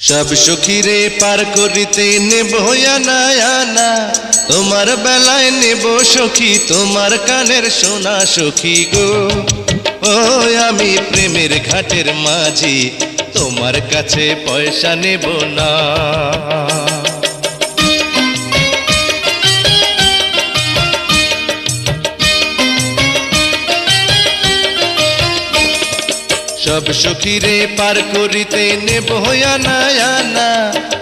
সব সখীরে পার করিতে নেব আনা আনা, তোমার বেলায় নেব সখী তোমার কানের সোনা সখী গো। ও আমি প্রেমের ঘাটের মাঝি, তোমার কাছে পয়সা নেব না। সব সখীরে পার করিতে নেব আনা আনা,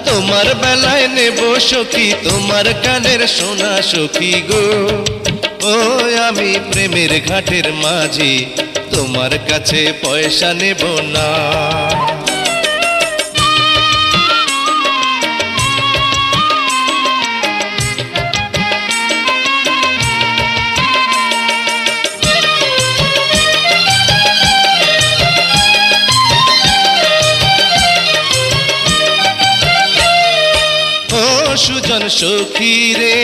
তোমার বেলায় নেব সখী তোমার কানের সোনা সখী গো। ও আমি প্রেমের ঘাটের মাঝি, তোমার কাছে পয়সা নেব না। সুজন সখী রে,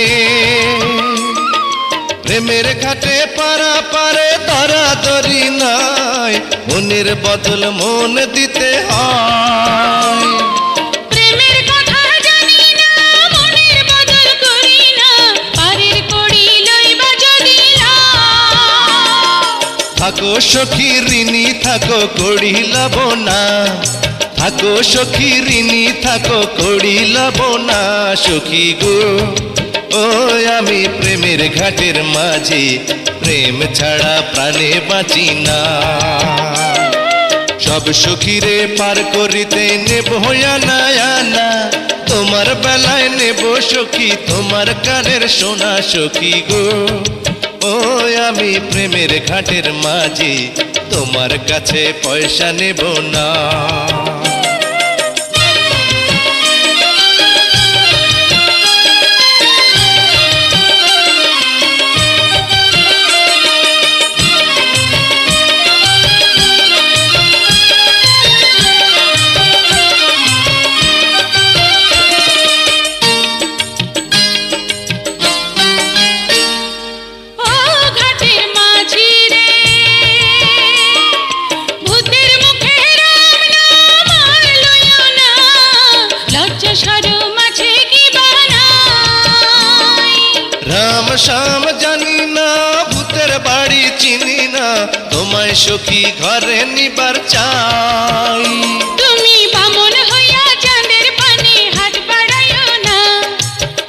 প্রেমের ঘাটে পারা পারে ধরাধরি নাই, মনের বদল মন দিতে হয়। প্রেমের কথা জানি না, মনের বদল করি না, পারের কড়ি লইবা যদি থাকো সখী ঋণী থাকো কড়ি লব না, থাকো সখী ঋণী থাকো কড়ি লব না সখী গো। ও আমি প্রেমের ঘাটের মাঝি, প্রেম ছাড়া প্রাণে বাঁচি না। সব সখীরে পার করিতে নেব আনা আনা, তোমার বেলায় নেব সখী তোমার কানের সোনা সখী গো। ও আমি প্রেমের ঘাটের মাঝি, তোমার কাছে পয়সা নেব না। শাম জানি না ভূতের বাড়ি চিনি না, তোমায় সখী ঘরে নিবার চাই। তুমি বামন হইয়া চাঁদের পানে হাত বাড়াইও না,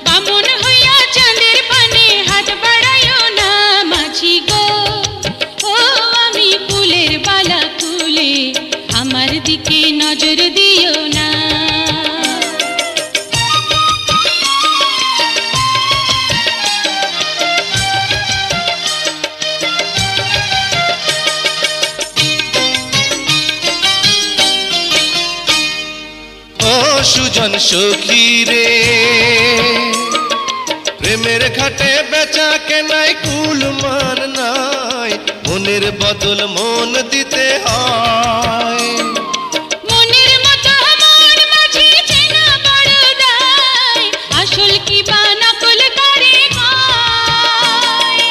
বামন হইয়া চাঁদের পানে হাত বাড়াইও না মাঝি গো। ও আমি ফুলের বালা তুলে, আমার দিকে নজর দিও না। সুজন সখী রে, প্রেমের ঘাটে বেচা কেনাই কুল মান নাই, মনের বদল মন দিতে হয়। মনের মতো মন মাঝি চেনা বড় দায়, আসল কি বা নকল করে কয়।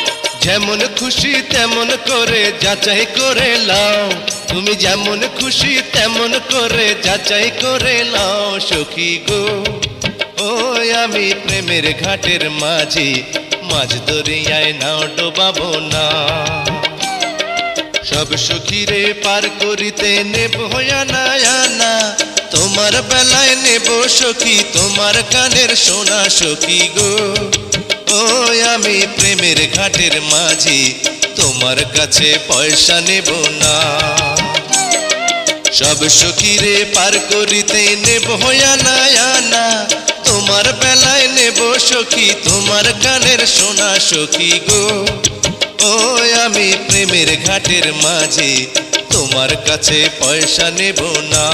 যেমন খুশি তেমন করে যাচাই করে লাও, তুমি যেমন খুশি তেমন করে যাচাই করে লাও সখী গো। ও আমি প্রেমের ঘাটের মাঝি, মাঝ দরিয়ায় নাও ডোবাবো না। সব সখীরে পার করিতে নেব আনা আনা, তোমার বেলায় নেব সখী তোমার কানের সোনা সখী গো। ও আমি প্রেমের ঘাটের মাঝি, তোমার কাছে পয়সা নেব না। সব সখীরে পার করিতে নেব আনা আনা, তোমার বেলায় নেব সখী তোমার কানের সোনা সখী গো। ও আমি প্রেমের ঘাটের মাঝি, তোমার কাছে পয়সা নেব না।